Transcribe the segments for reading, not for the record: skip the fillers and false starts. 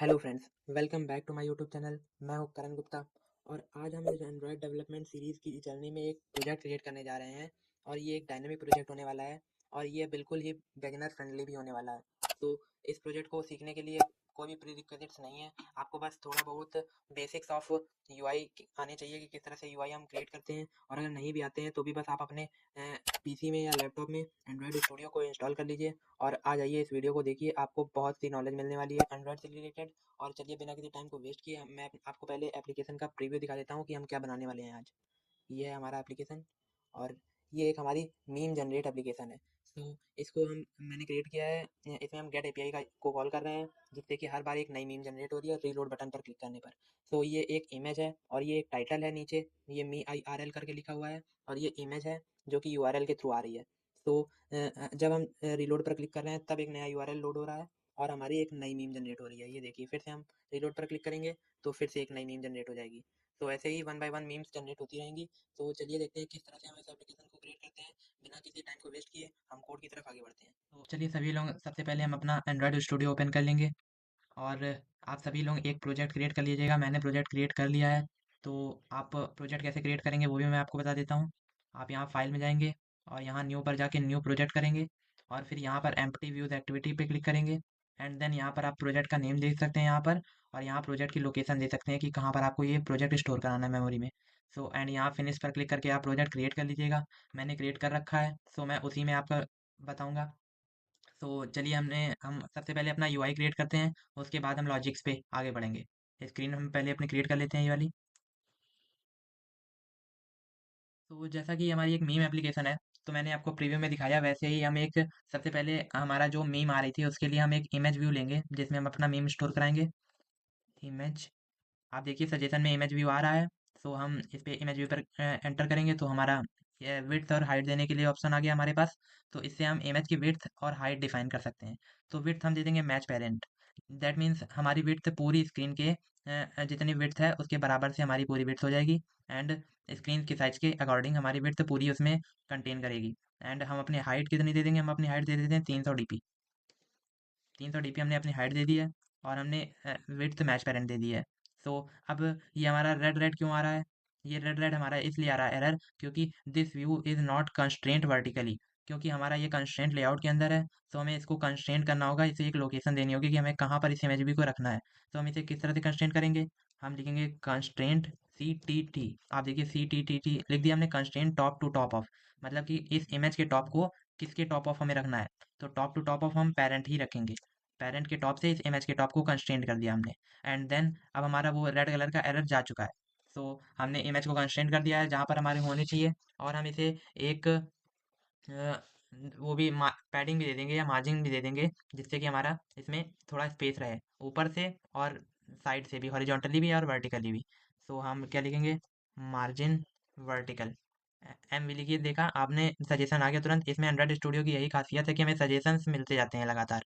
Hello friends, welcome back to my YouTube channel. मैं हूं करण गुप्ता और आज हम इस एंड्रॉयड डेवलपमेंट सीरीज़ की जर्नी में एक प्रोजेक्ट क्रिएट करने जा रहे हैं। और ये एक डायनेमिक प्रोजेक्ट होने वाला है और ये बिल्कुल ही बिगिनर फ्रेंडली भी होने वाला है। तो इस प्रोजेक्ट को सीखने के लिए कोई भी प्रीरिक्विजिट्स नहीं है, आपको बस थोड़ा बहुत बेसिक्स ऑफ यूआई आने चाहिए कि किस तरह से यूआई हम क्रिएट करते हैं। और अगर नहीं भी आते हैं तो भी बस आप अपने पीसी में या लैपटॉप में एंड्रॉयड स्टूडियो को इंस्टॉल कर लीजिए और आ जाइए इस वीडियो को देखिए। आपको बहुत सी नॉलेज मिलने वाली है एंड्रॉयड से रिलेटेड। और चलिए बिना किसी टाइम को वेस्ट किए मैं आपको पहले एप्लीकेशन का प्रीव्यू दिखा देता हूँ कि हम क्या बनाने वाले हैं आज। ये है हमारा एप्लीकेशन और ये एक हमारी मीम जनरेट एप्लीकेशन है। तो इसको मैंने क्रिएट किया है। इसमें हम गेट एपीआई का को कॉल कर रहे हैं जिससे कि हर बार एक नई मीम जनरेट हो रही है रीलोड बटन पर क्लिक करने पर। तो ये एक इमेज है और ये एक टाइटल है नीचे, ये मी आई आर एल करके लिखा हुआ है और ये इमेज है जो कि यूआरएल के थ्रू आ रही है। तो जब हम रीलोड पर क्लिक कर रहे हैं तब एक नया यूआरएल लोड हो रहा है और हमारी एक नई मीम जनरेट हो रही है। ये देखिए, फिर से हम रीलोड पर क्लिक करेंगे तो फिर से एक नई मीम जनरेट हो जाएगी। तो ऐसे ही one by one memes generate होती रहेंगी। तो चलिए देखते हैं किस तरह से हम इस एप्लीकेशन को क्रिएट करते हैं। बिना किसी टाइम को वेस्ट किए हम कोड की तरफ आगे बढ़ते हैं। तो चलिए सभी लोग, सबसे पहले हम अपना एंड्रॉयड स्टूडियो ओपन कर लेंगे और आप सभी लोग एक प्रोजेक्ट क्रिएट कर लीजिएगा। मैंने प्रोजेक्ट क्रिएट कर लिया है। तो आप प्रोजेक्ट कैसे क्रिएट करेंगे वो भी मैं आपको बता देता हूँ। आप यहाँ फाइल में जाएंगे और यहाँ न्यू पर जाके न्यू प्रोजेक्ट करेंगे और फिर यहाँ पर एम्प्टी व्यूज एक्टिविटी पे क्लिक करेंगे। एंड देन यहाँ पर आप प्रोजेक्ट का नेम दे सकते हैं यहाँ पर, और यहाँ प्रोजेक्ट की लोकेशन दे सकते हैं कि कहाँ पर आपको ये प्रोजेक्ट स्टोर कराना है मेमोरी में। सो एंड यहाँ फिनिश पर क्लिक करके आप प्रोजेक्ट क्रिएट कर लीजिएगा। मैंने क्रिएट कर रखा है, सो मैं उसी में आपका बताऊँगा। तो चलिए हम सबसे पहले अपना यूआई क्रिएट करते हैं, उसके बाद हम लॉजिक्स पे आगे बढ़ेंगे। स्क्रीन हम पहले अपनी क्रिएट कर लेते हैं ये वाली। तो जैसा कि हमारी एक मीम एप्लीकेशन है, तो मैंने आपको प्रीव्यू में दिखाया वैसे ही हम एक, सबसे पहले हमारा जो मीम आ रही थी उसके लिए हम एक इमेज व्यू लेंगे जिसमें हम अपना मीम स्टोर कराएंगे। इमेज, आप देखिए सजेशन में इमेज व्यू आ रहा है। सो हम इस पे इमेज व्यू पर एंटर करेंगे तो हमारा ये विड्थ और हाइट देने के लिए ऑप्शन आ गया हमारे पास। तो इससे हम इमेज की विड्थ और हाइट डिफाइन कर सकते हैं। तो विड्थ हम दे देंगे मैच पेरेंट। दैट मीन्स हमारी विड्थ पूरी स्क्रीन के जितनी विड्थ है उसके बराबर से हमारी पूरी विड्थ हो जाएगी। एंड स्क्रीन की साइज के अकॉर्डिंग हमारी विड्थ पूरी उसमें कंटेन करेगी। एंड हम अपनी हाइट कितनी दे देंगे, हम अपनी हाइट दे देते हैं 300 DP। 300 DP हमने अपनी हाइट दे दी है और हमने विड्थ मैच पेरेंट दे दी है। सो अब ये हमारा रेड रेड क्यों आ रहा है? ये रेड रेड हमारा इसलिए आ रहा है एरर, क्योंकि this view is not constraint vertically. क्योंकि हमारा ये कंस्ट्रेंट लेआउट के अंदर है। सो हमें इसको कंस्ट्रेंट करना होगा, इसे एक लोकेशन देनी होगी कि हमें कहाँ पर इस इमेज व्यू को रखना है। तो हम इसे किस तरह से कंस्ट्रेंट करेंगे? हम लिखेंगे कंस्ट्रेंट सी टी टी। आप देखिए सी टी टी टी लिख दिया हमने, constraint top to top of. मतलब कि इस इमेज के टॉप को किसके टॉप ऑफ हमें रखना है? तो टॉप टू टॉप ऑफ हम पेरेंट ही रखेंगे। पेरेंट के टॉप से इस इमेज के टॉप को कंस्ट्रेंट कर दिया हमने। एंड देन अब हमारा वो रेड कलर का एरर जा चुका है। सो हमने इमेज को कंस्ट्रेंट कर दिया है जहाँ पर हमारे होने चाहिए। और हम इसे एक वो भी पैडिंग भी दे देंगे या मार्जिन भी दे देंगे जिससे कि हमारा इसमें थोड़ा स्पेस रहे ऊपर से और साइड से भी, हॉरिजॉन्टली भी और वर्टिकली भी। सो हम क्या लिखेंगे? Margin vertical. एम भी लिखिए। देखा आपने, सजेशन आ गया तुरंत। इसमें एंड्रॉइड स्टूडियो की यही खासियत है कि हमें सजेशंस मिलते जाते हैं लगातार।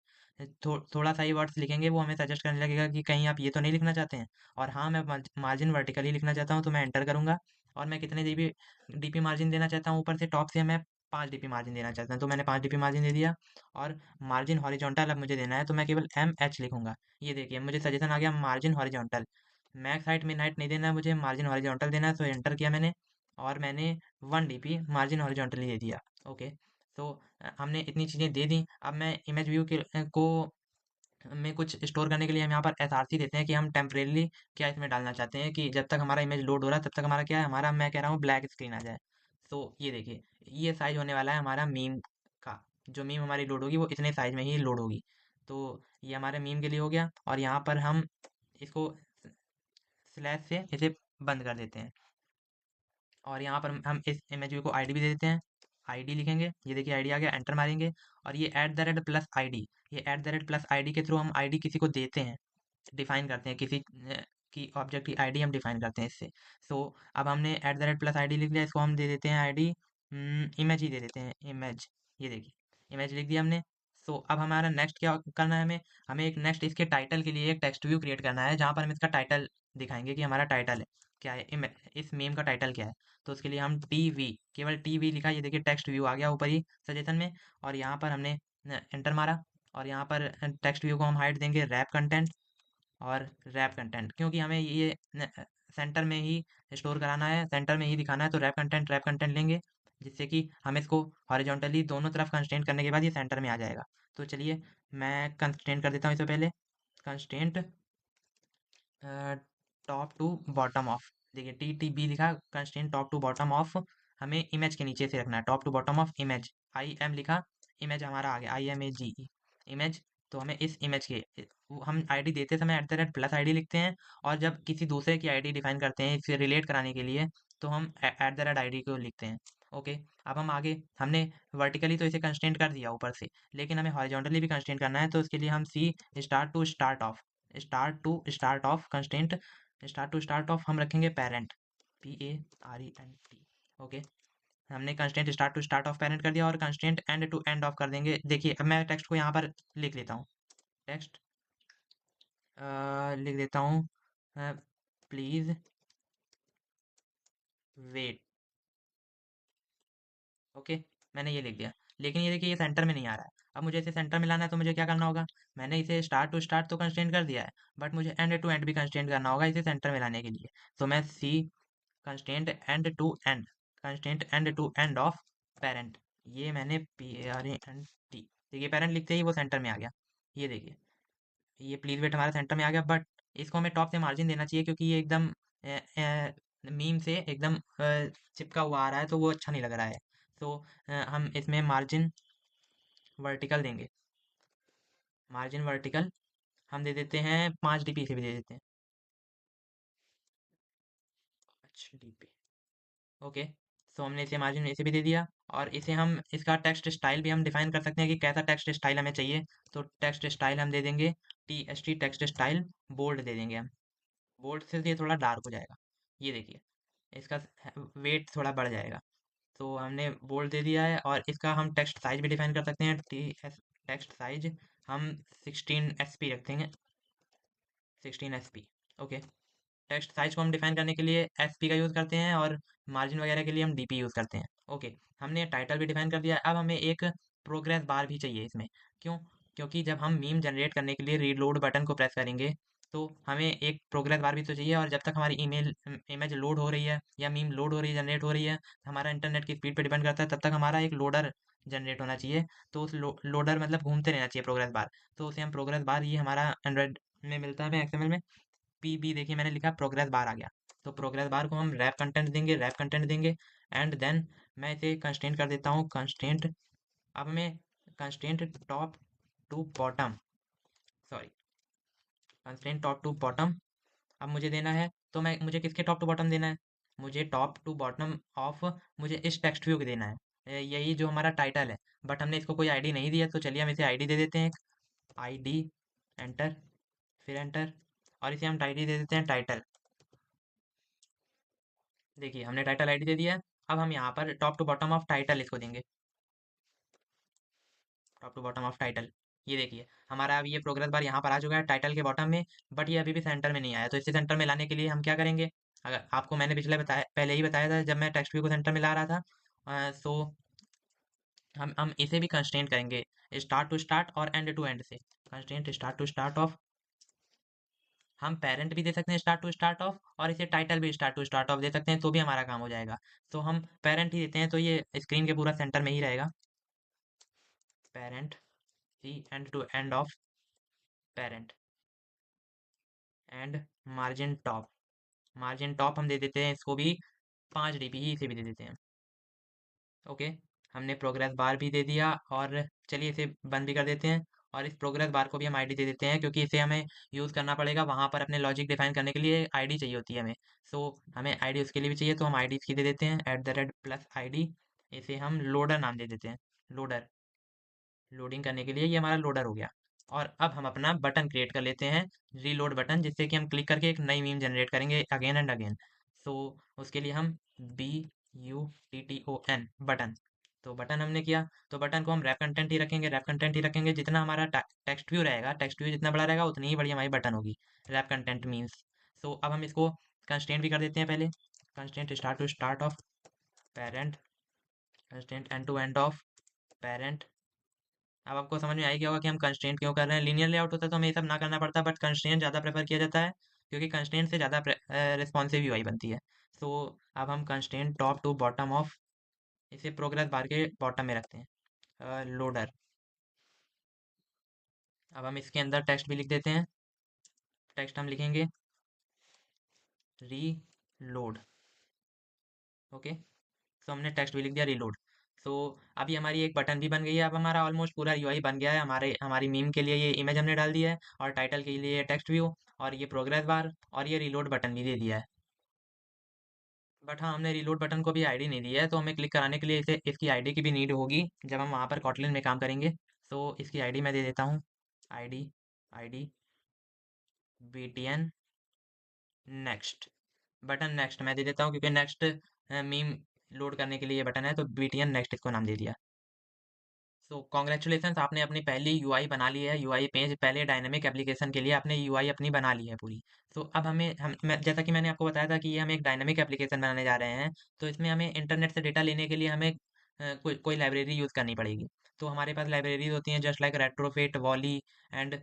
थोड़ा सा ही वर्ड्स लिखेंगे वो हमें सजेस्ट करने लगेगा कि कहीं आप ये तो नहीं लिखना चाहते हैं। और हाँ, मैं मार्जिन वर्टिकली लिखना चाहता हूँ तो मैं एंटर करूंगा। और मैं कितने डीपी डीपी मार्जिन देना चाहता हूँ ऊपर से टॉप से, मैं 5 DP मार्जिन देना चाहता हूँ तो मैंने 5 DP मार्जिन दे दिया। और मार्जिन हॉरिजॉन्टल अब मुझे देना है तो मैं केवल MH लिखूंगा। ये देखिए मुझे सजेशन आ गया मार्जिन हॉरिजॉन्टल। मैक्स हाइट मिन हाइट नहीं देना है मुझे, मार्जिन हॉरिजॉन्टल देना है। तो एंटर किया मैंने और मैंने 1 DP मार्जिन हॉरिजॉन्टली दे दिया। ओके। तो हमने इतनी चीज़ें दे दी। अब मैं इमेज व्यू के को में कुछ स्टोर करने के लिए हम यहाँ पर SRC देते हैं कि हम टेम्परेली क्या इसमें डालना चाहते हैं कि जब तक हमारा इमेज लोड हो रहा है तब तक हमारा क्या है, हमारा, मैं कह रहा हूँ, ब्लैक स्क्रीन आ जाए। तो ये देखिए, ये साइज होने वाला है हमारा मीम का। जो मीम हमारी लोड होगी वो इतने साइज में ही लोड होगी। तो ये हमारे मीम के लिए हो गया और यहाँ पर हम इसको स्लैश से इसे बंद कर देते हैं। और यहाँ पर हम इस इमेज व्यू को आईडी भी दे देते हैं। आईडी लिखेंगे, ये देखिए आईडी आ गया, एंटर मारेंगे। और ये @+ID, ये @+ID के थ्रू हम आईडी किसी को देते हैं, डिफाइन करते हैं किसी की ऑब्जेक्ट की आईडी हम डिफाइन करते हैं इससे। सो अब हमने @+ID लिख लिया, इसको हम दे देते हैं आईडी इमेज ही दे देते हैं, इमेज। ये देखिए इमेज लिख दिया हमने। सो अब हमारा नेक्स्ट क्या करना है? हमें एक नेक्स्ट इसके टाइटल के लिए एक टेक्स्ट व्यू क्रिएट करना है जहाँ पर हम इसका टाइटल दिखाएंगे कि हमारा टाइटल है क्या है, इस मेम का टाइटल क्या है। तो उसके लिए हम टीवी, केवल टीवी लिखा, ये देखिए टेक्स्ट व्यू आ गया ऊपर ही सजेशन में। और यहाँ पर हमने एंटर मारा और यहाँ पर टेक्स्ट व्यू को हम हाइट देंगे रैप कंटेंट। और रैप कंटेंट, क्योंकि हमें ये सेंटर में ही स्टोर कराना है, सेंटर में ही दिखाना है, तो रैप कंटेंट लेंगे, जिससे कि हम इसको हॉरिजॉन्टली दोनों तरफ कंस्ट्रेंट करने के बाद ये सेंटर में आ जाएगा। तो चलिए मैं कंस्ट्रेंट कर देता हूँ इससे पहले। Constraint top to bottom of, देखिए TTB लिखा, constraint top to bottom of, हमें इमेज के नीचे से रखना है, top to bottom of image. IM लिखा, इमेज हमारा आ गया, IMAGE इमेज। तो हमें इस इमेज के हम आईडी देते समय @ +ID लिखते हैं, और जब किसी दूसरे की आईडी डिफाइन करते हैं इसे रिलेट कराने के लिए, तो हम @ID को लिखते हैं। ओके, अब हम आगे, हमने वर्टिकली तो इसे कंस्ट्रेंट कर दिया ऊपर से, लेकिन हमें हॉरिजॉन्टली भी कंस्ट्रेंट करना है, तो इसके लिए हम C start of constraint, start of हम रखेंगे पेरेंट, PARENT। ओके, हमने कंस्ट्रेंट स्टार्ट ऑफ पेरेंट कर दिया, और constraint end to end of कर देंगे। देखिए अब मैं टेक्स्ट को यहाँ पर लिख लेता हूँ, टेक्स्ट लिख देता हूँ, प्लीज वेट। ओके, मैंने ये लिख दिया, लेकिन ये देखिए ये सेंटर में नहीं आ रहा है। अब मुझे इसे सेंटर में लाना है, तो मुझे क्या करना होगा, मैंने इसे स्टार्ट टू स्टार्ट तो कंस्ट्रेंट कर दिया है, बट मुझे एंड टू एंड भी कंस्ट्रेंट करना होगा इसे सेंटर में लाने के लिए। तो मैं C constraint end to end of parent, ये मैंने PARENT, देखिए पेरेंट लिखते ही वो सेंटर में आ गया। ये देखिए, ये प्लीज वेट हमारा सेंटर में आ गया, बट इसको हमें टॉप से मार्जिन देना चाहिए, क्योंकि ये एकदम मीम से एकदम चिपका हुआ आ रहा है, तो वो अच्छा नहीं लग रहा है। तो हम इसमें मार्जिन वर्टिकल देंगे, मार्जिन वर्टिकल हम दे देते हैं 5 dp से भी दे देते हैं, 5 dp। ओके, सो हमने इसे मार्जिन ऐसे भी दे दिया, और इसे हम इसका टेक्स्ट स्टाइल भी हम डिफाइन कर सकते हैं कि कैसा टेक्स्ट स्टाइल हमें चाहिए। तो टेक्स्ट स्टाइल हम दे देंगे TST टेक्स्ट स्टाइल बोल्ड दे देंगे हम, बोल्ड से ये थोड़ा डार्क हो जाएगा। ये देखिए इसका वेट थोड़ा बढ़ जाएगा, तो हमने बोल्ड दे दिया है। और इसका हम टेक्स्ट साइज भी डिफाइन कर सकते हैं, टेक्स्ट साइज हम 16 SP रखेंगे, 16 SP। ओके, टेक्स्ट साइज को हम डिफाइन करने के लिए SP का यूज़ करते हैं, और मार्जिन वगैरह के लिए हम DP यूज़ करते हैं। ओके, हमने टाइटल भी डिफाइन कर दिया। अब हमें एक प्रोग्रेस बार भी चाहिए इसमें, क्यों, क्योंकि जब हम मीम जनरेट करने के लिए रीलोड बटन को प्रेस करेंगे, तो हमें एक प्रोग्रेस बार भी तो चाहिए। और जब तक हमारी इमेज लोड हो रही है, या मीम लोड हो रही है, जनरेट हो रही है, हमारा इंटरनेट की स्पीड पे डिपेंड करता है, तब तक हमारा एक लोडर जनरेट होना चाहिए। तो उस लोडर मतलब घूमते रहना चाहिए प्रोग्रेस बार, तो उसे हम प्रोग्रेस बार, ये हमारा एंड्रॉइड में मिलता है, हमें XML में PB, देखिए मैंने लिखा प्रोग्रेस बार आ गया। तो प्रोग्रेस बार को हम रैप कंटेंट देंगे, एंड देन मैं इसे कंस्ट्रेंट कर देता हूँ, कंस्ट्रेंट, अब मैं constraint top to bottom, sorry, constraint top to bottom अब मुझे देना है। तो मैं, मुझे किसके टॉप टू बॉटम देना है, मुझे टॉप टू बॉटम ऑफ, मुझे इस टेक्स्ट व्यू को देना है, यही जो हमारा टाइटल है। बट हमने इसको कोई आईडी नहीं दिया, तो चलिए हम इसे आईडी दे देते हैं, आईडी, एंटर, फिर एंटर, और इसे हम आईडी दे देते हैं टाइटल। देखिए हमने टाइटल आईडी दे दिया है। अब हम यहाँ पर top to bottom of title इसको देंगे, top to bottom of title. ये देखिए हमारा अब ये प्रोग्रेस बार यहाँ पर आ चुका है टाइटल के बॉटम में, बट ये अभी भी सेंटर में नहीं आया। तो इसे सेंटर में लाने के लिए हम क्या करेंगे, अगर आपको मैंने पिछले बताया, पहले ही बताया था जब मैं टेक्स्ट व्यू को सेंटर में ला रहा था, सो हम इसे भी कंस्ट्रेंट करेंगे स्टार्ट टू स्टार्ट और एंड टू एंड से। Constraint start to start of, हम पेरेंट भी दे सकते हैं स्टार्ट टू स्टार्ट ऑफ, और इसे टाइटल भी स्टार्ट टू स्टार्ट ऑफ दे सकते हैं, तो भी हमारा काम हो जाएगा। तो हम पेरेंट ही देते हैं, तो ये स्क्रीन के पूरा सेंटर में ही रहेगा, parent, C end to end of parent, and margin top, margin top हम दे देते हैं इसको भी 5 dp ही इसे भी दे देते हैं। ओके, हमने प्रोग्रेस बार भी दे दिया, और चलिए इसे बंद भी कर देते हैं। और इस प्रोग्रेस बार को भी हम आईडी दे देते हैं, क्योंकि इसे हमें यूज़ करना पड़ेगा वहाँ पर, अपने लॉजिक डिफाइन करने के लिए आईडी चाहिए होती है हमें। सो हमें आईडी उसके लिए भी चाहिए, तो हम आईडी इसकी दे देते हैं @+ID, इसे हम लोडर नाम दे देते हैं, लोडर, लोडिंग करने के लिए ये हमारा लोडर हो गया। और अब हम अपना बटन क्रिएट कर लेते हैं, रीलोड बटन, जिससे कि हम क्लिक करके एक नई मीम जनरेट करेंगे अगेन एंड अगेन। सो उसके लिए हम BUTTON बटन, तो बटन हमने किया, तो बटन को हम रैप कंटेंट ही रखेंगे, रैप कंटेंट ही रखेंगे। जितना हमारा टेक्स्ट व्यू रहेगा, टेक्स्ट व्यू जितना बड़ा रहेगा उतनी ही बड़ी हमारी बटन होगी, रैप कंटेंट मीन्स। सो अब हम इसको कंस्ट्रेंट भी कर देते हैं पहले, constraint start to start of parent, constraint end to end of parent, अब आपको समझ में आ ही गया होगा कि हम कंस्ट्रेंट क्यों कर रहे हैं। लीनियर लेआउट होता तो हमें ये सब ना करना पड़ता, बट कंस्ट्रेंट ज़्यादा प्रेफर किया जाता है क्योंकि कंस्ट्रेंट से ज़्यादा रिस्पॉन्सिव यूआई बनती है। सो अब हम constraint top to bottom of, इसे प्रोग्रेस बार के बॉटम में रखते हैं, लोडर। अब हम इसके अंदर टेक्स्ट भी लिख देते हैं। टेक्स्ट हम लिखेंगे रीलोड। ओके, सो हमने टेक्स्ट भी लिख दिया रीलोड। सो अभी हमारी एक बटन भी बन गई है। अब हमारा ऑलमोस्ट पूरा यूआई बन गया है। हमारी मीम के लिए ये इमेज हमने डाल दिया है, और टाइटल के लिए ये टेक्स्ट व्यू, और ये प्रोग्रेस बार, और ये रीलोड बटन भी दे दिया है। बट हाँ, हमने रीलोड बटन को भी आईडी नहीं दी है, तो हमें क्लिक कराने के लिए इसे इसकी आईडी की भी नीड होगी जब हम वहाँ पर कॉटलिन में काम करेंगे। सो इसकी आईडी मैं दे देता हूँ। ID ID btn next, button next मैं दे देता हूँ क्योंकि नेक्स्ट मीम लोड करने के लिए ये बटन है, तो btn नेक्स्ट इसको नाम दे दिया। सो कॉन्ग्रेचुलेशन, आपने अपनी पहली यूआई बना ली है। यूआई पेज, पहले डायनेमिक एप्लीकेशन के लिए आपने यूआई अपनी बना ली है पूरी। सो अब जैसा कि मैंने आपको बताया था कि ये हम एक डायनेमिक एप्लीकेशन बनाने जा रहे हैं, तो इसमें हमें इंटरनेट से डेटा लेने के लिए हमें कोई लाइब्रेरी यूज़ करनी पड़ेगी। तो हमारे पास लाइब्रेरीज होती हैं just like Retrofit, Volley and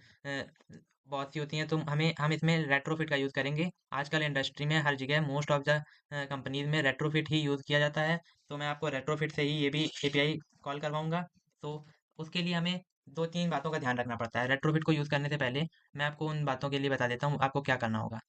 बहुत सी होती हैं। तो हम इसमें रेट्रोफिट का यूज़ करेंगे। आजकल इंडस्ट्री में हर जगह मोस्ट ऑफ द कंपनीज में रेट्रोफिट ही यूज़ किया जाता है। तो मैं आपको रेट्रोफिट से ही ये भी एपीआई कॉल करवाऊंगा। तो उसके लिए हमें दो तीन बातों का ध्यान रखना पड़ता है। रेट्रोफिट को यूज़ करने से पहले मैं आपको उन बातों के लिए बता देता हूँ आपको क्या करना होगा।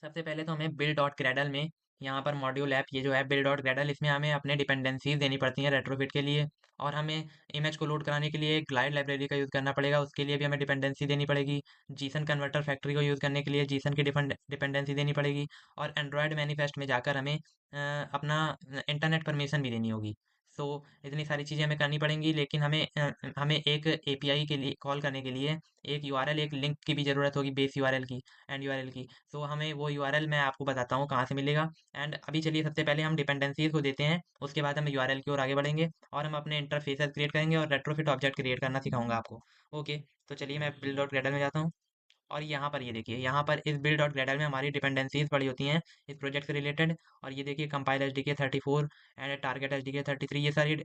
सबसे पहले तो हमें बिल्ड डॉट ग्रेडल में, यहाँ पर मॉड्यूल ऐप, ये जो है बिल्ड डॉट ग्रेडल, इसमें हमें अपने डिपेंडेंसीज देनी पड़ती हैं रेट्रोफिट के लिए। और हमें इमेज को लोड कराने के लिए एक ग्लाइड लाइब्रेरी का यूज़ करना पड़ेगा, उसके लिए भी हमें डिपेंडेंसी देनी पड़ेगी। जीसन कन्वर्टर फैक्ट्री को यूज़ करने के लिए जीसन की डिपेंडेंसी देनी पड़ेगी। और एंड्रॉयड मैनिफेस्ट में जाकर हमें अपना इंटरनेट परमिशन भी देनी होगी। सो इतनी सारी चीज़ें हमें करनी पड़ेंगी, लेकिन हमें एक एपीआई के लिए कॉल करने के लिए एक यूआरएल, एक लिंक की भी ज़रूरत होगी, बेस यूआरएल की, एंड यूआरएल की। सो हमें वो यूआरएल मैं आपको बताता हूँ कहाँ से मिलेगा। एंड अभी चलिए सबसे पहले हम डिपेंडेंसीज को देते हैं, उसके बाद हम यूआरएल की ओर आगे बढ़ेंगे और हम अपने इंटरफेसेस क्रिएट करेंगे और रेट्रोफिट ऑब्जेक्ट क्रिएट करना सिखाऊंगा आपको। ओके, तो चलिए मैं बिल्ड डॉट ग्रेडल में जाता हूँ। और यहाँ पर ये देखिए, यहाँ पर इस बिल्ड डॉट ग्रेडल में हमारी डिपेंडेंसीज पड़ी होती हैं इस प्रोजेक्ट से रिलेटेड। और ये देखिए कंपाइल एच डी के 34 एंड टारगेट एच डी के 33, ये सारी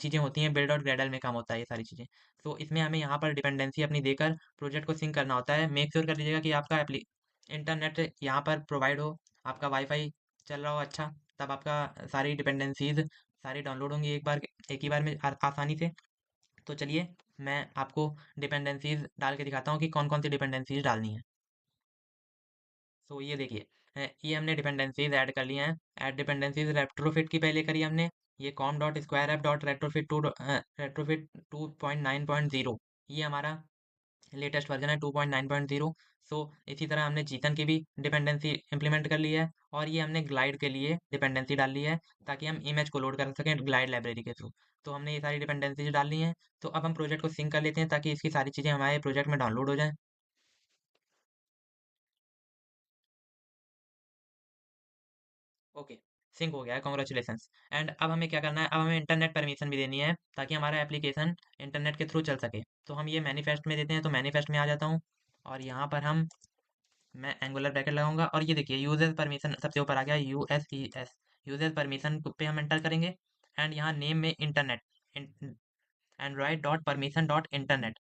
चीज़ें होती हैं। बिल्ड डॉट ग्रेडल में काम होता है ये सारी चीज़ें। तो इसमें हमें यहाँ पर डिपेंडेंसी अपनी देकर प्रोजेक्ट को सिंक करना होता है। मेक श्योर कर लीजिएगा कि आपका इंटरनेट यहाँ पर प्रोवाइड हो, आपका वाईफाई चल रहा हो अच्छा, तब आपका सारी डिपेंडेंसीज सारी डाउनलोड होंगी एक ही बार में आसानी से। तो चलिए मैं आपको डिपेंडेंसीज डाल के दिखाता हूँ कि कौन कौन सी डिपेंडेंसीज डालनी है। सो ये देखिए, ये हमने डिपेंडेंसीज ऐड कर लिए हैं। ऐड डिपेंडेंसीज रेट्रोफिट की पहले करी हमने। ये com dot square app dot retrofit retrofit 2.9.0, ये हमारा लेटेस्ट वर्जन है 2.9.0। सो इसी तरह हमने जीतन की भी डिपेंडेंसी इंप्लीमेंट कर ली है, और ये हमने ग्लाइड के लिए डिपेंडेंसी डाल ली है ताकि हम इमेज को लोड कर सकें ग्लाइड लाइब्रेरी के थ्रू। तो हमने ये सारी डिपेंडेंसीज डाल ली हैं। तो अब हम प्रोजेक्ट को सिंक कर लेते हैं ताकि इसकी सारी चीज़ें हमारे प्रोजेक्ट में डाउनलोड हो जाएं। ओके, सिंक हो गया है, कॉन्ग्रेचुलेशंस। एंड अब हमें क्या करना है, अब हमें इंटरनेट परमिशन भी देनी है ताकि हमारा एप्लीकेशन इंटरनेट के थ्रू चल सके। तो हम ये मैनिफेस्ट में देते हैं, तो मैनिफेस्ट में आ जाता हूँ और यहाँ पर मैं एंगुलर ब्रैकेट लगाऊंगा। और ये देखिए यूजर्स परमिशन सबसे ऊपर आ गया, यूएसईएस, यूजर्स परमिशन पे हम एंटर करेंगे। एंड यहाँ नेम में internet, Android dot permission dot internet,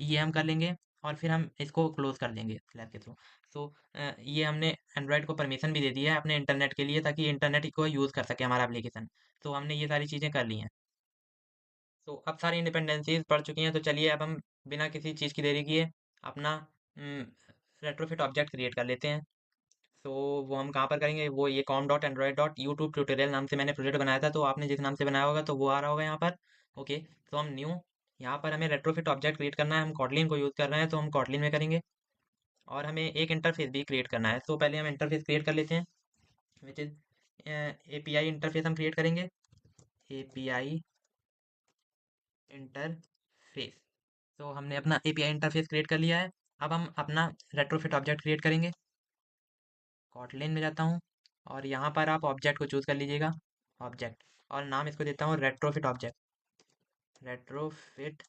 ये हम कर लेंगे। और फिर हम इसको क्लोज कर देंगे स्लैब के थ्रू। सो ये हमने एंड्रॉयड को परमिशन भी दे दी है अपने इंटरनेट के लिए ताकि इंटरनेट को यूज़ कर सके हमारा एप्लीकेशन। तो हमने ये सारी चीज़ें कर ली हैं। तो अब सारी इंडिपेंडेंसीज पढ़ चुकी हैं, तो चलिए अब हम बिना किसी चीज़ की देरी किए अपना रेट्रोफिट ऑब्जेक्ट क्रिएट कर लेते हैं। तो वो हम कहाँ पर करेंगे, वो ये com dot Android dot YouTube tutorial नाम से मैंने प्रोजेक्ट बनाया था, तो आपने जिस नाम से बनाया होगा तो वो आ रहा होगा यहाँ पर। ओके, तो हम न्यू, यहाँ पर हमें रेट्रोफिट ऑब्जेक्ट क्रिएट करना है। हम कॉटलिन को यूज़ कर रहे हैं तो हम कॉटलिन में करेंगे। और हमें एक इंटरफेस भी क्रिएट करना है, तो पहले हम इंटरफेस क्रिएट कर लेते हैं, विच इज़ एपीआई इंटरफेस हम क्रिएट करेंगे। एपीआई इंटरफेस, तो हमने अपना एपीआई इंटरफेस क्रिएट कर लिया है। अब हम अपना रेट्रोफिट ऑब्जेक्ट क्रिएट करेंगे। कॉटलिन में जाता हूँ और यहाँ पर आप ऑब्जेक्ट को चूज़ कर लीजिएगा, ऑब्जेक्ट, और नाम इसको देता हूँ retrofit object, retrofit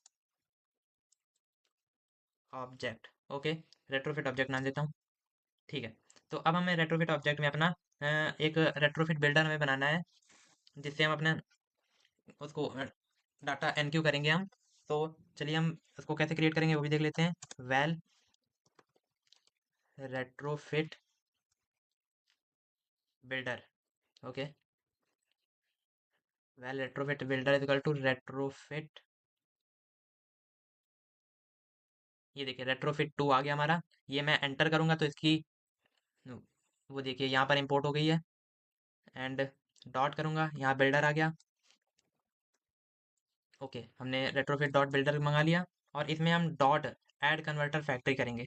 object. Okay, retrofit object नाम देता हूँ। ठीक है, तो अब हमें रेट्रोफिट ऑब्जेक्ट में अपना एक रेट्रोफिट बिल्डर हमें बनाना है, जिससे हम अपना उसको डाटा एनक्यू करेंगे हम। तो चलिए हम इसको कैसे क्रिएट करेंगे वो भी देख लेते हैं। Val Retrofit builder. Okay, val Retrofit builder is equal to Retrofit, ये देखिए रेट्रोफिट 2 आ गया हमारा। ये मैं एंटर करूंगा तो इसकी वो देखिए यहाँ पर इंपोर्ट हो गई है। एंड डॉट करूंगा, यहाँ बिल्डर आ गया। ओके, हमने रेट्रोफिट डॉट बिल्डर मंगा लिया। और इसमें हम डॉट ऐड कन्वर्टर फैक्ट्री करेंगे।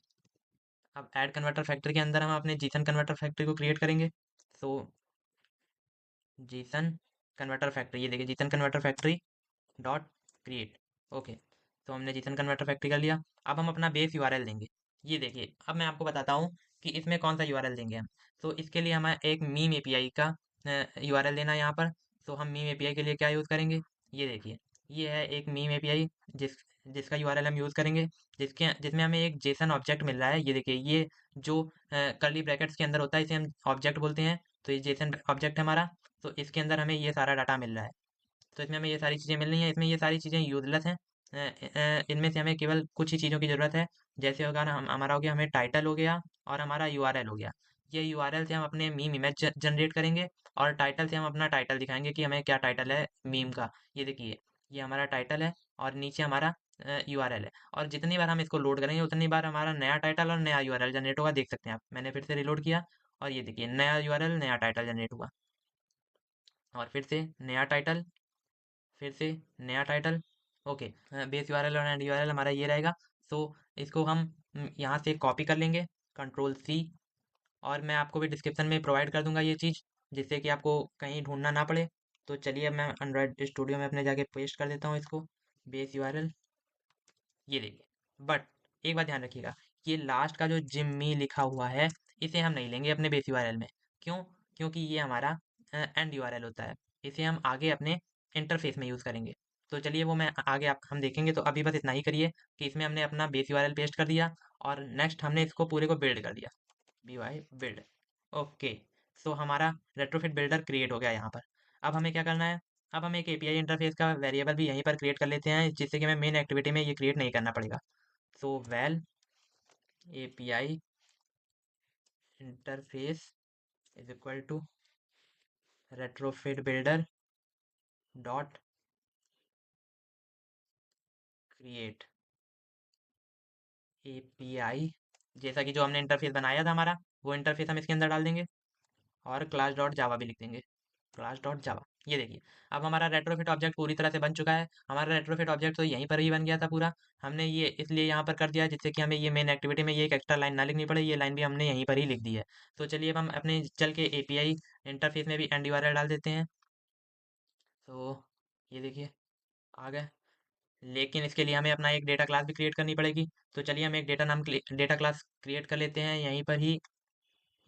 अब ऐड कन्वर्टर फैक्ट्री के अंदर हम अपने जीसन कन्वर्टर फैक्ट्री को क्रिएट करेंगे। सो जीसन कन्वर्टर फैक्ट्री, ये देखिए Jason converter factory dot create. Okay, तो हमने जीसन कन्वर्टर फैक्ट्री कर लिया। अब हम अपना बेस यूआरएल देंगे। ये देखिए, अब मैं आपको बताता हूँ कि इसमें कौन सा यूआरएल देंगे हम। तो इसके लिए हमें एक मीम एपीआई का यूआरएल देना है यहाँ पर। तो हम मीम एपीआई के लिए क्या यूज़ करेंगे, ये देखिए, ये है एक मीम एपीआई जिस जिसका यूआरएल हम यूज़ करेंगे, जिसमें हमें एक जेसन ऑब्जेक्ट मिल रहा है। ये देखिए, ये जो कर्ली ब्रैकेट्स के अंदर होता है इसे हम ऑब्जेक्ट बोलते हैं। तो ये जेसन ऑब्जेक्ट है हमारा। तो इसके अंदर हमें ये सारा डाटा मिल रहा है। तो इसमें हमें ये सारी चीज़ें मिल रही हैं। इसमें ये सारी चीज़ें यूजलेस हैं। इनमें से हमें केवल कुछ ही चीज़ों की ज़रूरत है। जैसे होगा ना, हमारा हो गया, हमें टाइटल हो गया और हमारा यूआरएल हो गया। ये यूआरएल से हम अपने मीम इमेज जनरेट करेंगे और टाइटल से हम अपना टाइटल दिखाएंगे कि हमें क्या टाइटल है मीम का। ये देखिए, ये हमारा टाइटल है और नीचे हमारा यूआरएल है। और जितनी बार हम इसको लोड करेंगे उतनी बार हमारा नया टाइटल और नया यूआरएल जनरेट होगा। देख सकते हैं आप, मैंने फिर से रिलोड किया और ये देखिए नया यूआरएल नया टाइटल जनरेट हुआ। और फिर से नया टाइटल, फिर से नया टाइटल। ओके, बेस यूआरएल और एंड यूआरएल हमारा ये रहेगा। सो इसको हम यहाँ से कॉपी कर लेंगे, कंट्रोल सी। और मैं आपको भी डिस्क्रिप्शन में प्रोवाइड कर दूंगा ये चीज़, जिससे कि आपको कहीं ढूंढना ना पड़े। तो चलिए, अब मैं एंड्रॉयड स्टूडियो में अपने जाके पेस्ट कर देता हूँ इसको, बेस यूआरएल। ये देखिए, बट एक बात ध्यान रखिएगा, ये लास्ट का जो जिम्मी लिखा हुआ है इसे हम नहीं लेंगे अपने बेस यूआरएल में। क्यों? क्योंकि ये हमारा एंड यूआरएल होता है। इसे हम आगे अपने इंटरफेस में यूज़ करेंगे। तो चलिए, वो मैं आगे आप हम देखेंगे। तो अभी बस इतना ही करिए कि इसमें हमने अपना बेस यूआरएल पेस्ट कर दिया और नेक्स्ट हमने इसको पूरे को बिल्ड कर दिया, बी वाई बिल्ड। ओके, सो हमारा रेट्रोफिट बिल्डर क्रिएट हो गया यहाँ पर। अब हमें क्या करना है, अब हम एक एपीआई इंटरफेस का वेरिएबल भी यहीं पर क्रिएट कर लेते हैं, जिससे कि हमें मेन एक्टिविटी में ये क्रिएट नहीं करना पड़ेगा। So val API interface is equal to Retrofit builder dot create API. जैसा कि जो हमने इंटरफेस बनाया था हमारा, वो इंटरफेस हम इसके अंदर डाल देंगे और क्लास डॉट जावा भी लिख देंगे, क्लास डॉट जावा। ये देखिए, अब हमारा रेट्रोफिट ऑब्जेक्ट पूरी तरह से बन चुका है। हमारा रेट्रोफिट ऑब्जेक्ट तो यहीं पर ही बन गया था पूरा। हमने ये इसलिए यहाँ पर कर दिया जिससे कि हमें ये मेन एक्टिविटी में ये एक एक्स्ट्रा लाइन ना लिखनी पड़े। ये लाइन भी हमने यहीं पर ही लिख दी है। तो चलिए, अब हम अपने चल के एपीआई इंटरफेस में भी एंड यूआरएल डाल देते हैं। तो ये देखिए, आ गए। लेकिन इसके लिए हमें अपना एक डेटा क्लास भी क्रिएट करनी पड़ेगी। तो चलिए, हम एक डेटा क्लास क्रिएट कर लेते हैं यहीं पर ही।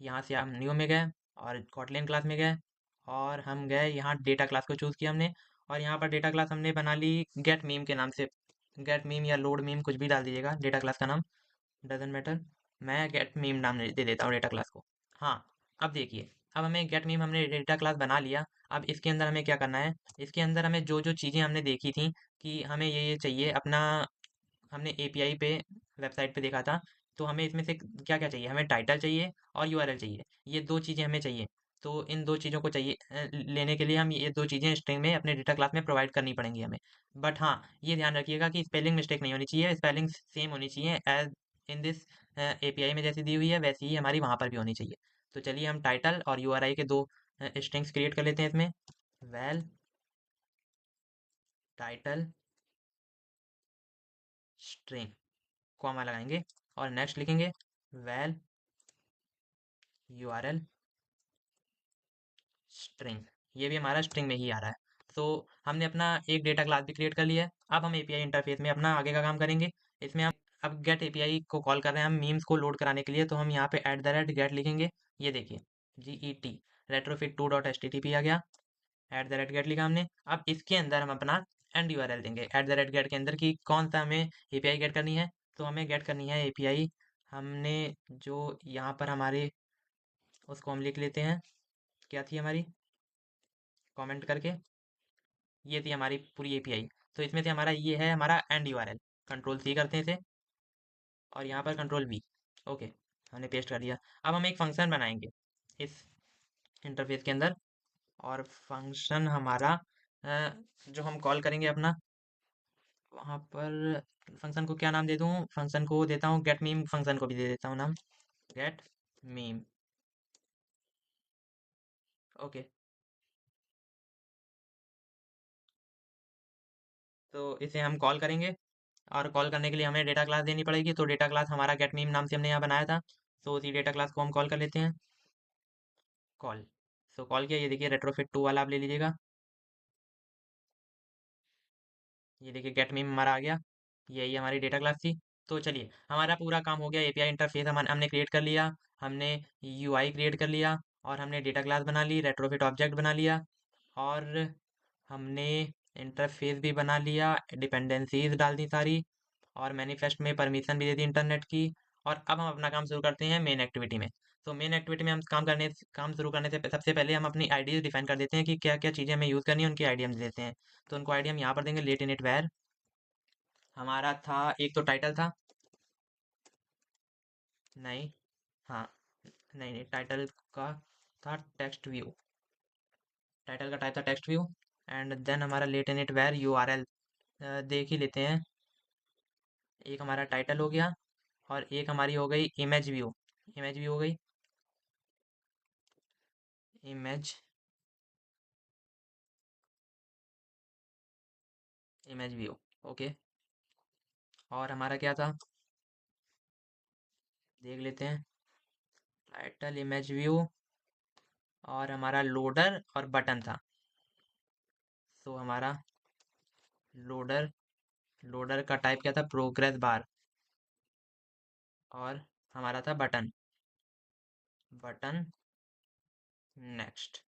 यहाँ से हम न्यू में गए और कॉटलिन क्लास में गए और हम गए यहाँ, डेटा क्लास को चूज़ किया हमने। और यहाँ पर डेटा क्लास हमने बना ली गेट मीम के नाम से। गेट मीम या लोड मीम कुछ भी डाल दीजिएगा, डेटा क्लास का नाम डजेंट मैटर। मैं गेट मीम नाम दे देता हूँ डेटा क्लास को। हाँ, अब देखिए, अब हमें गेट मीम हमने डेटा क्लास बना लिया। अब इसके अंदर हमें क्या करना है, इसके अंदर हमें जो जो चीज़ें हमने देखी थी कि हमें ये चाहिए अपना, हमने एपीआई पे वेबसाइट पे देखा था। तो हमें इसमें से क्या क्या चाहिए, हमें टाइटल चाहिए और यूआरएल चाहिए। ये दो चीज़ें हमें चाहिए। तो इन दो चीज़ों को चाहिए लेने के लिए हम ये दो चीज़ें स्ट्रिंग में अपने डेटा क्लास में प्रोवाइड करनी पड़ेंगी हमें। बट हाँ, ये ध्यान रखिएगा कि स्पेलिंग मिस्टेक नहीं होनी चाहिए, स्पेलिंग सेम होनी चाहिए एज इन दिस एपीआई में जैसी दी हुई है वैसी ही हमारी वहाँ पर भी होनी चाहिए। तो चलिए, हम टाइटल और यूआरआई के दो स्ट्रिंग्स क्रिएट कर लेते हैं इसमें। वेल टाइटल स्ट्रिंग, कॉमा लगाएंगे और नेक्स्ट लिखेंगे वेल यूआरएल स्ट्रिंग। ये भी हमारा स्ट्रिंग में ही आ रहा है। तो हमने अपना एक डेटा क्लास भी क्रिएट कर लिया है। अब हम एपीआई इंटरफेस में अपना आगे का काम करेंगे। इसमें हम अब गेट एपीआई को कॉल कर रहे हैं हम मीम्स को लोड कराने के लिए। तो हम यहाँ पे एट द रेट गेट लिखेंगे। ये देखिए, G E T retrofit two dot H T T P आ गया। एट द रेट गेट लिखा हमने। अब इसके अंदर हम अपना एंड यूआरएल देंगे एट द रेट गेट के अंदर कि कौन सा हमें एपीआई गेट करनी है। तो हमें गेट करनी है एपीआई, हमने जो यहाँ पर हमारे, उसको हम लिख लेते हैं, क्या थी हमारी, कमेंट करके। ये थी हमारी पूरी एपीआई। तो इसमें से हमारा ये है हमारा एंड यूआरएल। कंट्रोल सी करते हैं इसे और यहाँ पर कंट्रोल वी। ओके, हमने पेस्ट कर दिया। अब हम एक फंक्शन बनाएंगे इस इंटरफेस के अंदर, और फंक्शन हमारा जो हम कॉल करेंगे अपना वहाँ पर, फंक्शन को क्या नाम दे दूँ? फंक्शन को देता हूँ गेट मीम, फंक्शन को भी दे देता हूँ नाम गेट मीम। ओके, तो इसे हम कॉल करेंगे, और कॉल करने के लिए हमें डेटा क्लास देनी पड़ेगी। तो डेटा क्लास हमारा गेट मीम नाम से हमने यहाँ बनाया था, तो उसी डेटा क्लास को हम कॉल कर लेते हैं, कॉल। सो कॉल किया, ये देखिए रेट्रोफिट 2 वाला आप ले लीजिएगा। ये देखिए गेट मीम हमारा आ गया, यही हमारी डेटा क्लास थी। तो चलिए, हमारा पूरा काम हो गया। एपीआई इंटरफेस हमने क्रिएट कर लिया, हमने यूआई क्रिएट कर लिया, और हमने डेटा क्लास बना ली, रेट्रोफिट ऑब्जेक्ट बना लिया, और हमने इंटरफेस भी बना लिया, डिपेंडेंसीज डाल दी सारी, और मैनिफेस्ट में परमिशन भी दे दी इंटरनेट की। और अब हम अपना काम शुरू करते हैं मेन एक्टिविटी में। तो मेन एक्टिविटी में हम काम शुरू करने से सबसे पहले हम अपनी आईडी डिफाइन कर देते हैं कि क्या क्या चीज़ें हमें यूज़ करनी है, उनकी आईडी हम दे देते हैं। तो उनको आईडी हम यहाँ पर देंगे, लेट इनिट वेर। हमारा था एक तो टाइटल था, नहीं, हाँ, नहीं नहीं, टाइटल का था टेक्स्ट व्यू, टाइटल का टाइप था टेक्स्ट व्यू। एंड देन हमारा लेट इनिट वेर यूआरएल देख ही लेते हैं। एक हमारा टाइटल हो गया, और एक हमारी हो गई इमेज व्यू, इमेज व्यू हो गई, इमेज, इमेज व्यू। ओके, और हमारा क्या था, देख लेते हैं, टाइटल इमेज व्यू, और हमारा लोडर और बटन था। सो हमारा लोडर, लोडर का टाइप क्या था, प्रोग्रेस बार, और हमारा था बटन, बटन नेक्स्ट,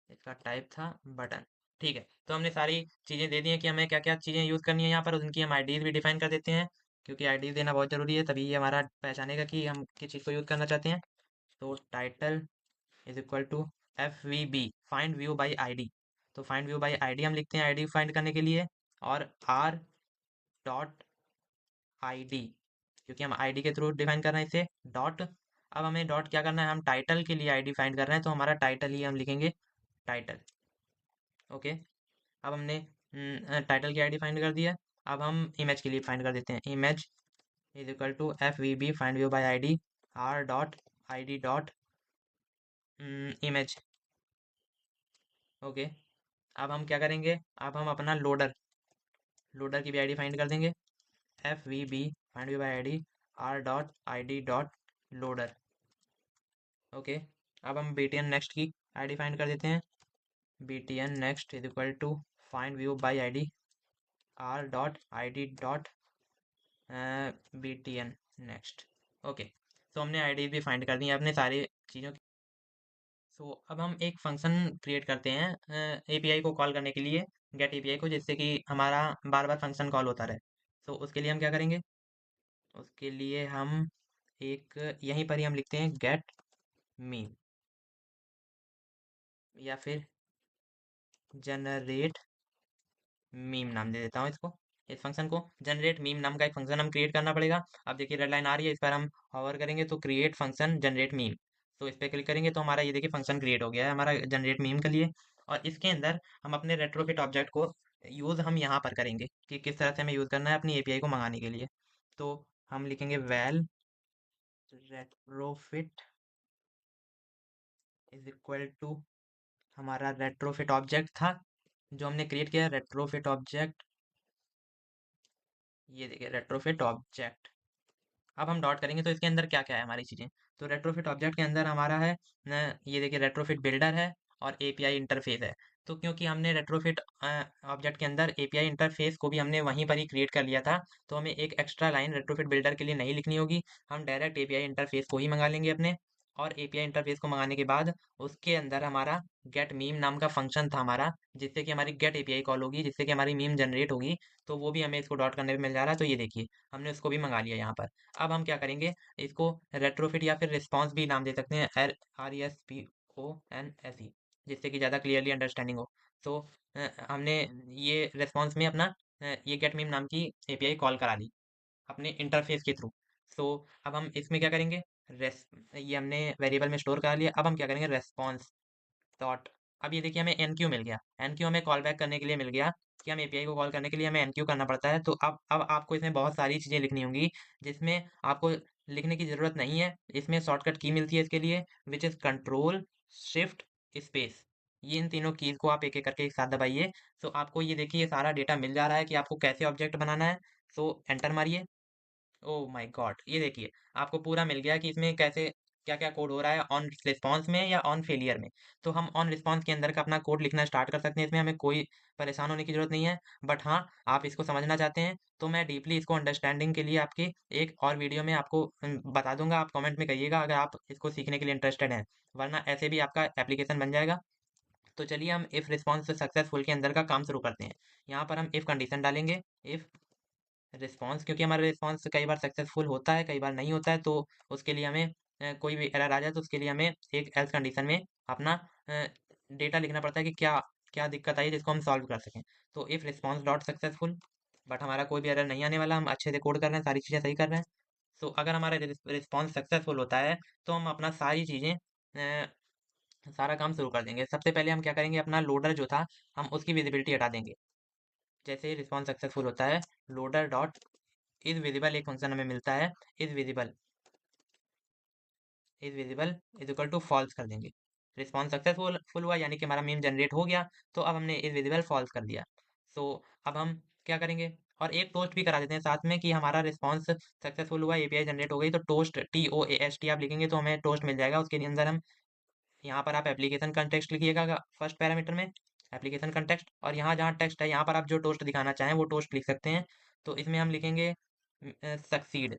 इसका टाइप था बटन। ठीक है, तो हमने सारी चीज़ें दे दी हैं कि हमें क्या क्या चीज़ें यूज़ करनी है यहाँ पर, उनकी हम आईडीज भी डिफाइन कर देते हैं, क्योंकि आईडीज देना बहुत ज़रूरी है, तभी ये हमारा पहचानेगा कि हम किस चीज़ को यूज़ करना चाहते हैं। तो title is equal to F V B, find view by ID. तो फाइंड व्यू बाई आईडी हम लिखते हैं आईडी फाइंड करने के लिए, और आर डॉट आईडी, क्योंकि हम आईडी के थ्रू डिफाइन कर रहे हैं इसे, डॉट। अब हमें डॉट क्या करना है, हम टाइटल के लिए आईडी फाइंड कर रहे हैं, तो हमारा टाइटल ही हम लिखेंगे, टाइटल। ओके, अब हमने टाइटल की आईडी फाइंड कर दिया। अब हम इमेज के लिए फाइंड कर देते हैं, image is equal to F V B find view by ID, R dot ID dot image. Okay, अब हम क्या करेंगे, अब हम अपना लोडर, लोडर की भी आईडी फाइंड कर देंगे, F V B find view by ID, R dot ID dot loader. Okay, अब हम btn नेक्स्ट की आईडी फाइंड कर देते हैं, btn next is equal to find view by ID, R dot ID dot btn next. Okay, तो हमने ID भी find कर दी है अपने सारी चीज़ों की। सो अब हम एक फंक्शन क्रिएट करते हैं एपीआई को कॉल करने के लिए, गेट एपीआई को, जिससे कि हमारा बार बार फंक्शन कॉल होता रहे। तो उसके लिए हम क्या करेंगे, उसके लिए हम एक यहीं पर ही हम लिखते हैं गेट मीम, या फिर जनरेट मीम नाम दे देता हूँ इसको। इस फंक्शन को जनरेट मीम नाम का एक फंक्शन हम क्रिएट करना पड़ेगा। अब देखिए रेड लाइन आ रही है, इस पर हम होवर करेंगे तो क्रिएट फंक्शन जनरेट मीम, तो इस पर क्लिक करेंगे तो हमारा ये देखिए फंक्शन क्रिएट हो गया है हमारा जनरेट मीम के लिए। और इसके अंदर हम अपने रेट्रोफिट ऑब्जेक्ट को यूज़ हम यहाँ पर करेंगे कि किस तरह से हमें यूज़ करना है अपनी एपीआई को मंगाने के लिए। तो हम लिखेंगे val Retrofit is equal to, हमारा रेट्रोफिट ऑब्जेक्ट था जो हमने क्रिएट किया, रेट्रोफिट ऑब्जेक्ट, ये देखिए रेट्रोफिट ऑब्जेक्ट। अब हम डॉट करेंगे तो इसके अंदर क्या क्या है हमारी चीज़ें। तो रेट्रोफिट ऑब्जेक्ट के अंदर हमारा है ये देखिए रेट्रोफिट बिल्डर है, और एपीआई इंटरफेस है। तो क्योंकि हमने रेट्रोफिट ऑब्जेक्ट के अंदर एपीआई इंटरफेस को भी हमने वहीं पर ही क्रिएट कर लिया था, तो हमें एक एक्स्ट्रा लाइन रेट्रोफिट बिल्डर के लिए नहीं लिखनी होगी। हम डायरेक्ट एपीआई इंटरफेस को ही मंगा लेंगे अपने, और एपीआई इंटरफेस को मंगाने के बाद उसके अंदर हमारा गेट मीम नाम का फंक्शन था हमारा, जिससे कि हमारी गेट एपीआई कॉल होगी, जिससे कि हमारी मीम जनरेट होगी। तो वो भी हमें इसको डॉट करने पे मिल जा रहा है, तो ये देखिए हमने उसको भी मंगा लिया यहाँ पर। अब हम क्या करेंगे, इसको रेट्रोफिट या फिर रिस्पॉन्स भी नाम दे सकते हैं, RESPONSE, जिससे कि ज़्यादा क्लियरली अंडरस्टैंडिंग हो। सो हमने ये रेस्पॉन्स में अपना ये गेट मीम नाम की एपीआई कॉल करा दी अपने इंटरफेस के थ्रू। सो अब हम इसमें क्या करेंगे, रेस ये हमने वेरिएबल में स्टोर करा लिया। अब हम क्या करेंगे, रेस्पॉन्स डॉट, अब ये देखिए हमें एनक्यू मिल गया। एनक्यू हमें कॉल बैक करने के लिए मिल गया कि हम एपीआई को कॉल करने के लिए हमें एनक्यू करना पड़ता है। तो अब आपको इसमें बहुत सारी चीजें लिखनी होंगी जिसमें आपको लिखने की जरूरत नहीं है। इसमें शॉर्टकट की मिलती है इसके लिए, which is control shift space. ये इन तीनों कीज को आप एक एक करके एक साथ दबाइए। सो आपको ये देखिए ये सारा डेटा मिल जा रहा है कि आपको कैसे ऑब्जेक्ट बनाना है। सो एंटर मारिए। ओह माय गॉड, ये देखिए आपको पूरा मिल गया कि इसमें कैसे क्या क्या कोड हो रहा है, ऑन रिस्पॉन्स में या ऑन फेलियर में। तो हम ऑन रिस्पॉन्स के अंदर का अपना कोड लिखना स्टार्ट कर सकते हैं। इसमें हमें कोई परेशान होने की जरूरत नहीं है। बट हाँ, आप इसको समझना चाहते हैं तो मैं डीपली इसको अंडरस्टैंडिंग के लिए आपकी एक और वीडियो में आपको बता दूंगा। आप कमेंट में कहिएगा अगर आप इसको सीखने के लिए इंटरेस्टेड हैं, वरना ऐसे भी आपका एप्लीकेशन बन जाएगा। तो चलिए हम इफ रिस्पॉन्स सक्सेसफुल के अंदर का काम शुरू करते हैं। यहाँ पर हम इफ कंडीशन डालेंगे, इफ रिस्पॉन्स, क्योंकि हमारा रिस्पॉन्स कई बार सक्सेसफुल होता है कई बार नहीं होता है। तो उसके लिए हमें कोई भी एरर आ जाए तो उसके लिए हमें एक एल्स कंडीशन में अपना डेटा लिखना पड़ता है कि क्या क्या दिक्कत आई है जिसको हम सॉल्व कर सकें। तो if response dot successful, but हमारा कोई भी एरर नहीं आने वाला, हम अच्छे से कोड कर रहे हैं, सारी चीज़ें सही कर रहे हैं। सो अगर हमारा रिस्पॉन्स सक्सेसफुल होता है तो हम अपना सारी चीज़ें सारा काम शुरू कर देंगे। सबसे पहले हम क्या करेंगे, अपना लोडर जो था हम उसकी विजिबिलिटी हटा देंगे। जैसे ही रिस्पॉन्स सक्सेसफुल होता है, लोडर डॉट इज विजिबल एक फंक्शन हमें मिलता है, is visible, is visible is equal to false कर देंगे। रिस्पॉन्स सक्सेसफुल फुल हुआ यानी कि हमारा मीम जनरेट हो गया। तो अब हमने इज विजिबल फॉल्स कर दिया। सो अब हम क्या करेंगे, और एक टोस्ट भी करा देते हैं साथ में कि हमारा रिस्पॉन्स सक्सेसफुल हुआ, एपीआई जनरेट हो गई। तो टोस्ट TOAST आप लिखेंगे तो हमें टोस्ट मिल जाएगा। उसके अंदर हम यहाँ पर आप एप्लीकेशन कंटेक्स्ट लिखिएगा फर्स्ट पैरामीटर में, एप्लीकेशन कंटेक्स्ट, और यहाँ जहाँ टेक्स्ट है यहाँ पर आप जो टोस्ट दिखाना चाहें वो टोस्ट लिख सकते हैं। तो इसमें हम लिखेंगे सक्सीड।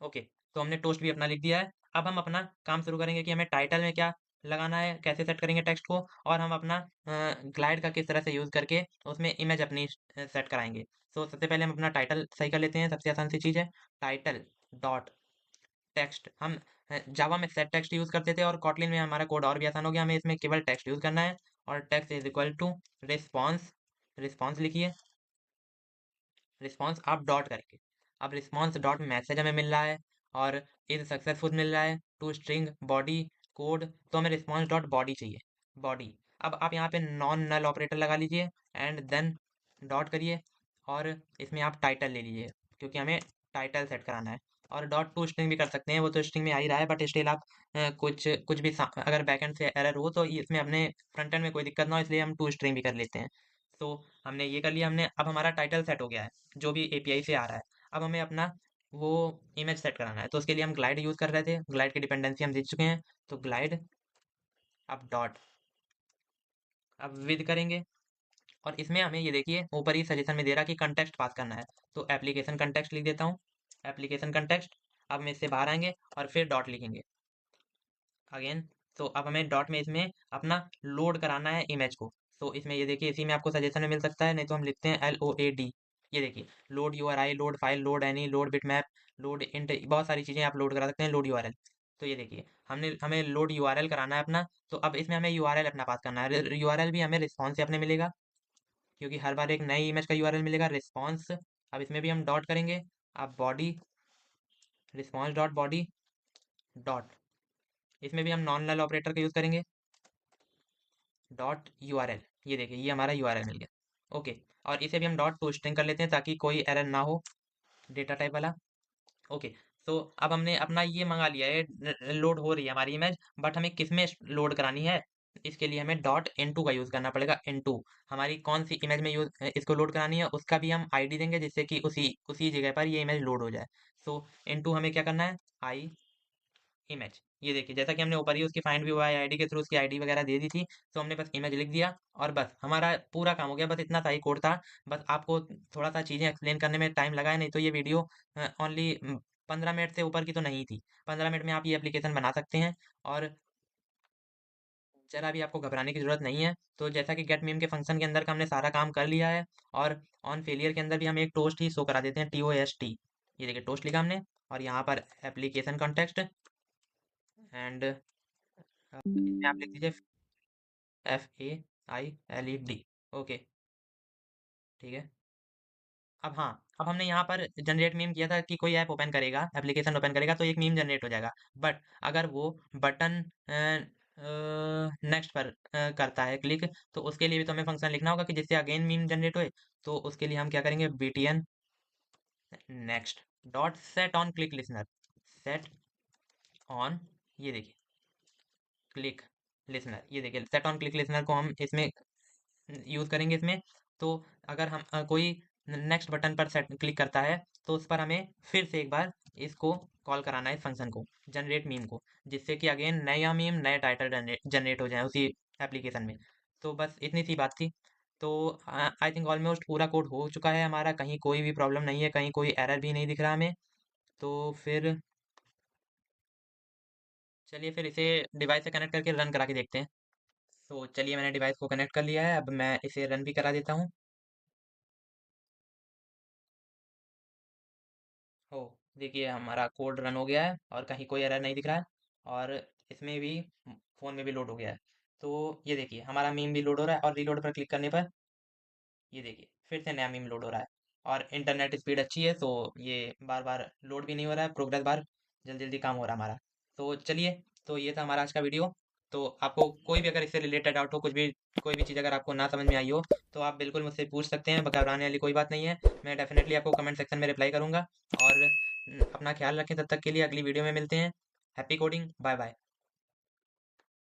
ओके, तो हमने टोस्ट भी अपना लिख दिया है। अब हम अपना काम शुरू करेंगे कि हमें टाइटल में क्या लगाना है, कैसे सेट करेंगे टेक्स्ट को, और हम अपना ग्लाइड का किस तरह से यूज़ करके उसमें इमेज अपनी सेट कराएंगे। सो सबसे पहले हम अपना टाइटल सही कर लेते हैं, सबसे आसान सी चीज़ है। टाइटल डॉट टेक्स्ट, हम जावा में सेट टेक्स्ट यूज़ करते थे और कॉटलिन में हमारा कोड और भी आसान हो गया, हमें इसमें केवल टेक्स्ट यूज़ करना है। और text is equal to response, response लिखिए, रिस्पॉन्स आप डॉट करके। अब रिस्पॉन्स डॉट मैसेज हमें मिल रहा है और इज सक्सेसफुल मिल रहा है, टू स्ट्रिंग बॉडी कोड। तो हमें रिस्पॉन्स डॉट बॉडी चाहिए, बॉडी। अब आप यहाँ पे नॉन नल ऑपरेटर लगा लीजिए एंड देन डॉट करिए, और इसमें आप टाइटल ले लीजिए क्योंकि हमें टाइटल सेट कराना है। और डॉट टू स्ट्रिंग भी कर सकते हैं, वो तो स्ट्रिंग में आ ही रहा है, बट स्टिल आप कुछ कुछ भी अगर बैकएंड से एरर हो तो इसमें अपने फ्रंट एंड में कोई दिक्कत ना हो, इसलिए हम टू स्ट्रिंग भी कर लेते हैं। तो हमने ये कर लिया, हमने अब हमारा टाइटल सेट हो गया है जो भी एपीआई से आ रहा है। अब हमें अपना वो इमेज सेट कराना है, तो उसके लिए हम ग्लाइड यूज कर रहे थे, ग्लाइड की डिपेंडेंसी हम देख चुके हैं। तो ग्लाइड अब डॉट, अब विद करेंगे, और इसमें हमें ये देखिए ऊपर ही सजेशन में दे रहा कि कंटेक्स्ट पास करना है। तो एप्लीकेशन कंटेक्स्ट लिख देता हूँ, एप्लीकेशन कंटेक्स्ट। अब हम इससे बाहर आएंगे और फिर डॉट लिखेंगे अगेन। तो अब हमें डॉट में इसमें अपना लोड कराना है इमेज को। तो इसमें ये देखिए इसी में आपको सजेशन में मिल सकता है, नहीं तो हम लिखते हैं LOAD। ये देखिए load URI, load file, load any, load bitmap, load int, बहुत सारी चीजें आप लोड करा सकते हैं, लोड URL। तो ये देखिए हमने हमें लोड URL कराना है अपना। तो अब इसमें हमें URL अपना पास करना है। URL भी हमें रिस्पॉन्स से अपने मिलेगा क्योंकि हर बार एक नई इमेज का URL मिलेगा, रिस्पॉन्स। अब इसमें भी हम डॉट करेंगे। अब body, response dot body dot, इसमें भी हम नॉन नल ऑपरेटर का यूज करेंगे, डॉट URL। ये देखिए ये हमारा URL मिल गया। ओके, और इसे भी हम डॉट टू स्ट्रिंग कर लेते हैं ताकि कोई एरर ना हो डेटा टाइप वाला। ओके, तो अब हमने अपना ये मंगा लिया है, लोड हो रही है हमारी इमेज, बट हमें किस में लोड करानी है, इसके लिए हमें डॉट इनटू का यूज करना पड़ेगा। इनटू हमारी कौन सी इमेज में यूज इसको लोड करानी है उसका भी हम आईडी देंगे जिससे कि उसी उसी जगह पर ये इमेज लोड हो जाए। सो इनटू हमें क्या करना है, आई इमेज। ये देखिए जैसा कि हमने ऊपर ही उसकी फाइंड व्यू आईडी के थ्रू उसकी आईडी वगैरह दे दी थी। तो हमने बस इमेज लिख दिया और बस हमारा पूरा काम हो गया। बस इतना सा ही कोड था, बस आपको थोड़ा सा चीजें एक्सप्लेन करने में टाइम लगा है, नहीं तो ये वीडियो ओनली 15 मिनट से ऊपर की तो नहीं थी। 15 मिनट में आप ये एप्लीकेशन बना सकते हैं, और जरा भी आपको घबराने की जरूरत नहीं है। तो जैसा कि गेट मीम के फंक्शन के अंदर का हमने सारा काम कर लिया है, और ऑन फेलियर के अंदर भी हम एक टोस्ट ही शो करा देते हैं, TOST। ये देखिए टोस्ट लिखा हमने, और यहाँ पर एप्लीकेशन कॉन्टेक्स्ट एंड इसमें आप लिख दीजिए FAILED। ओके, ठीक है। अब हाँ, अब हमने यहाँ पर जनरेट मीम किया था कि कोई ऐप ओपन करेगा, एप्लीकेशन ओपन करेगा तो एक मीम जनरेट हो जाएगा। बट अगर वो बटन नेक्स्ट पर करता है क्लिक, तो उसके लिए भी तो हमें फंक्शन लिखना होगा कि जिससे अगेन मीम जनरेट होए। तो उसके लिए हम क्या करेंगे, btn next dot set on click listener, set on, ये देखिए क्लिक लिसनर, ये देखिए सेट ऑन क्लिक लिसनर को हम इसमें यूज करेंगे इसमें। तो अगर हम कोई नेक्स्ट बटन पर सेट क्लिक करता है तो उस पर हमें फिर से एक बार इसको कॉल कराना है, इस फंक्शन को, जनरेट मीम को, जिससे कि अगेन नया मीम नए टाइटल जनरेट हो जाए उसी एप्लीकेशन में। तो बस इतनी सी बात थी। तो आई थिंक ऑलमोस्ट पूरा कोड हो चुका है हमारा, कहीं कोई भी प्रॉब्लम नहीं है, कहीं कोई एरर भी नहीं दिख रहा हमें। तो फिर चलिए फिर इसे डिवाइस से कनेक्ट करके रन करा के देखते हैं। तो चलिए मैंने डिवाइस को कनेक्ट कर लिया है, अब मैं इसे रन भी करा देता हूँ। हो, देखिए हमारा कोड रन हो गया है और कहीं कोई एरर नहीं दिख रहा है, और इसमें भी फ़ोन में भी लोड हो गया है। तो ये देखिए हमारा मीम भी लोड हो रहा है, और रीलोड पर क्लिक करने पर ये देखिए फिर से नया मीम लोड हो रहा है। और इंटरनेट स्पीड अच्छी है, तो ये बार बार लोड भी नहीं हो रहा है, प्रोग्रेस बार जल्दी जल्दी काम हो रहा है हमारा। तो चलिए, तो ये था हमारा आज का वीडियो। तो आपको कोई भी अगर इससे रिलेटेड डाउट हो, कुछ भी कोई भी चीज़ अगर आपको ना समझ में आई हो, तो आप बिल्कुल मुझसे पूछ सकते हैं, घबराने वाली कोई बात नहीं है। मैं डेफिनेटली आपको कमेंट सेक्शन में रिप्लाई करूंगा। और अपना ख्याल रखें, तब तक के लिए अगली वीडियो में मिलते हैं। Happy coding, bye bye.